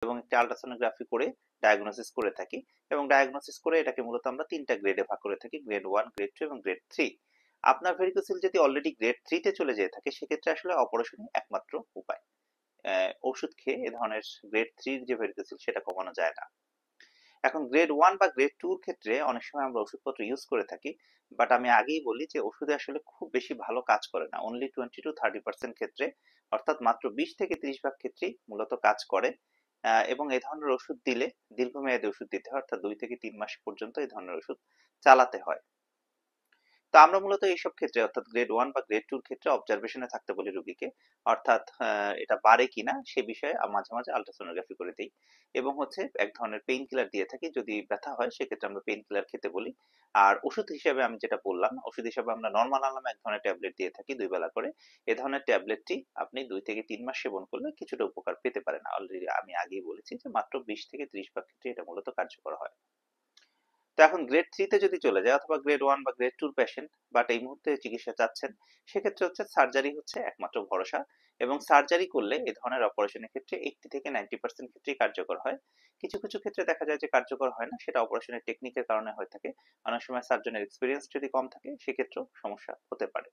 এবং একটি আল্ট্রাসোনোগ্রাফি করে ডায়াগনোসিস করে থাকি, এবং ডায়াগনোসিস করে এটাকে মূলত আমরা ৩টা গ্রেডে ভাগ করে থাকি, গ্রেড 1, গ্রেড 2 এবং গ্রেড 3। আপনার ভেরিকোসিল যদি অলরেডি গ্রেড 3 তে চলে যেয়ে থাকে, সেক্ষেত্রে আসলে অপারেশনই একমাত্র উপায়। ওষুধ খেয়ে এ ধরনের গ্রেড 3 যে ভেরিকোসিল সেটা কমানো যায় না। এখন গ্রেড 1 বা গ্রেড 2 এর ক্ষেত্রে অনেক সময় আমরা ওষুধপত্র ইউজ করে থাকি, বাট আমি আগেই বলি যে ওষুধে আসলে খুব বেশি ভালো কাজ করে না, অনলি 20-30% ক্ষেত্রে, অর্থাৎ মাত্র 20 থেকে 30 ভাগ ক্ষেত্রেই মূলত কাজ করে। এবং এই ধরনের ওষুধ দিলে দীর্ঘমেয়াদী ওষুধ দিতে হয়, অর্থাৎ 2 থেকে 3 মাস পর্যন্ত এই ধরনের ওষুধ চালাতে হয়। তো আমরা মূলত এইসব ক্ষেত্রে, অর্থাৎ গ্রেড 1 বা গ্রেড 2 এর ক্ষেত্রে অবজারভেশনে থাকতে বলি রোগীকে, অর্থাৎ এটা বাড়ে কিনা সে বিষয়ে মাঝে মাঝে আল্ট্রাসোনোগ্রাফি করে দিই, এবং হচ্ছে এক ধরনের পেইন কিলার দিয়ে থাকি। যদি ব্যথা হয় সেক্ষেত্রে আমরা পেইন কিলার খেতে বলি। আর ওষুধ হিসেবে আমি যেটা বললাম, ওষুধ হিসেবে আমরা নরমাল আলাম এক ধরনের ট্যাবলেট দিয়ে থাকি 2 বেলা করে। এ ধরনের ট্যাবলেটটি আপনি 2 থেকে 3 মাস সেবন করলে কিছুটা উপকার পেতে পারেন। অলরেডি আমি আগেই বলেছি যে মাত্র 20 থেকে 30 ভাগ ক্ষেত্রে এটা মূলত কার্যকর হয়। তো এখন গ্রেড 3 তে যদি চলে যায়, অথবা গ্রেড 1 বা গ্রেড 2 এর পেশেন্ট, বাট এই মুহূর্তে চিকিৎসা চাচ্ছেন, সেক্ষেত্রে হচ্ছে সার্জারি হচ্ছে একমাত্র ভরসা। এবং সার্জারি করলে এই ধরনের অপারেশনের ক্ষেত্রে 80 থেকে 90% ক্ষেত্রেই কার্যকর হয়। কিছু কিছু ক্ষেত্রে দেখা যায় যে কার্যকর হয় না, সেটা অপারেশনের টেকনিকের কারণে হয়ে থাকে। অনেক সময় সার্জনের এক্সপিরিয়েন্স যদি কম থাকে, সেক্ষেত্রেও সমস্যা হতে পারে।